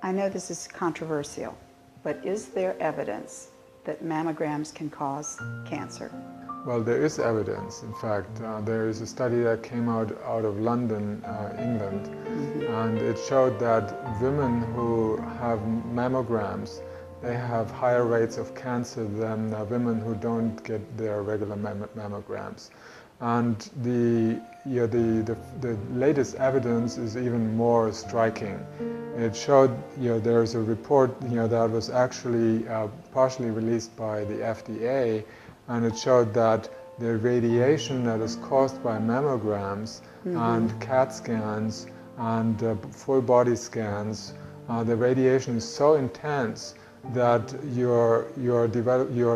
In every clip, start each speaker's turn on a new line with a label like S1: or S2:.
S1: I know this is controversial, but is there evidence that mammograms can cause cancer?
S2: Well, there is evidence. In fact, there is a study that came out of London, England, and it showed that women who have mammograms, they have higher rates of cancer than women who don't get their regular mammograms. And the latest evidence is even more striking. It showed, there's a report, that was actually partially released by the FDA, and it showed that the radiation that is caused by mammograms and CAT scans and full body scans, the radiation is so intense that you're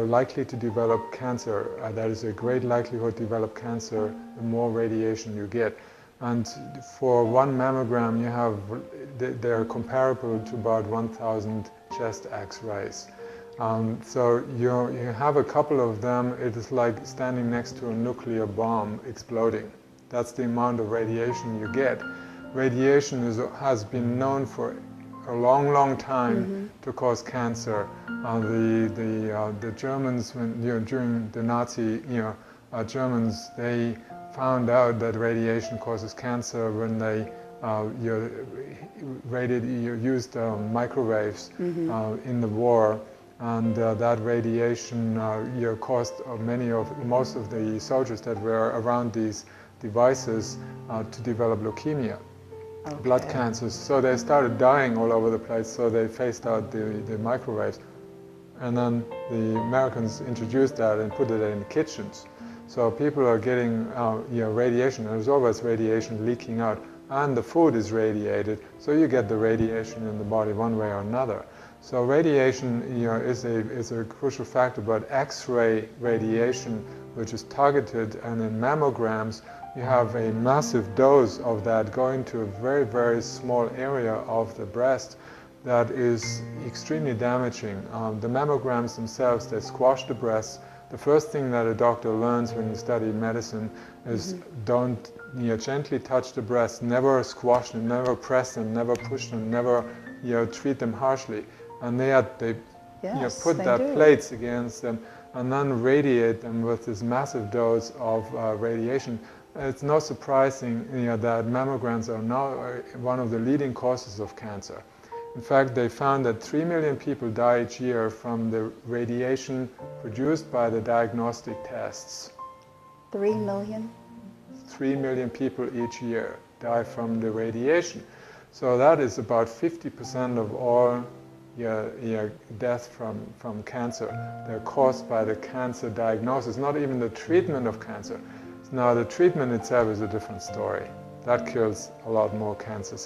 S2: likely to develop cancer. That is a great likelihood to develop cancer the more radiation you get. And for one mammogram, they're comparable to about 1,000 chest X-rays. So you have a couple of them, it is like standing next to a nuclear bomb exploding. That's the amount of radiation you get. Radiation has been known for a long time to cause cancer. The Germans, during the Nazi Germans, they found out that radiation causes cancer when they used microwaves in the war, and that radiation caused most of the soldiers that were around these devices to develop leukemia. Okay. Blood cancers, so they started dying all over the place, so they phased out the microwaves. And then the Americans introduced that and put it in the kitchens. So people are getting radiation, and there's always radiation leaking out, and the food is radiated, so you get the radiation in the body one way or another. So radiation is a crucial factor, but X-ray radiation, which is targeted, and in mammograms, you have a massive dose of that going to a very small area of the breast that is extremely damaging. The mammograms themselves, they squash the breast. The first thing that a doctor learns when you study medicine is don't gently touch the breast, never squash them, never press them, never push them, never treat them harshly. And they put plates against them and then radiate them with this massive dose of radiation. It's no surprising that mammograms are now one of the leading causes of cancer. In fact, they found that 3 million people die each year from the radiation produced by the diagnostic tests.
S1: 3 million?
S2: 3 million people each year die from the radiation. So that is about 50% of all deaths from cancer. They're caused by the cancer diagnosis, not even the treatment of cancer. Now, the treatment itself is a different story. That kills a lot more cancer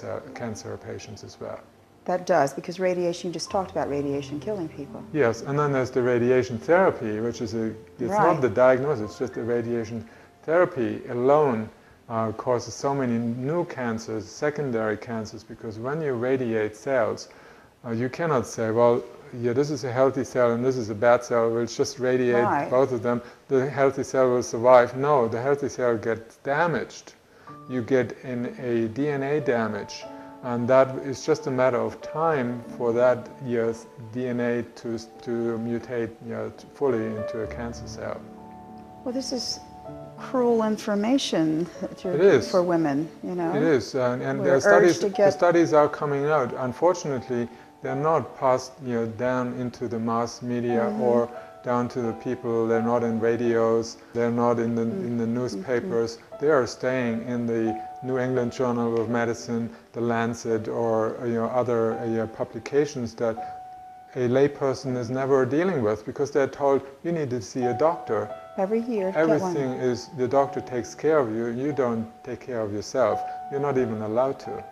S2: patients as well.
S1: That does, because radiation, you just talked about radiation killing people.
S2: Yes, and then there's the radiation therapy, which is it's not the diagnosis, it's just the radiation therapy alone causes so many new cancers, secondary cancers, because when you radiate cells, you cannot say, well, this is a healthy cell and this is a bad cell, we'll just radiate both of them, the healthy cell will survive. No, the healthy cell gets damaged. You get in a DNA damage, and that is just a matter of time for that DNA to mutate fully into a cancer cell.
S1: Well, this is cruel information for women,
S2: It is, and the studies are coming out. Unfortunately, they're not passed down into the mass media or down to the people. They're not in radios, they're not in the newspapers. They are staying in the New England Journal of Medicine, the Lancet, or other publications that a layperson is never dealing with, because they're told you need to see a doctor.
S1: Every year.
S2: Everything is, the doctor takes care of you, you don't take care of yourself. You're not even allowed to.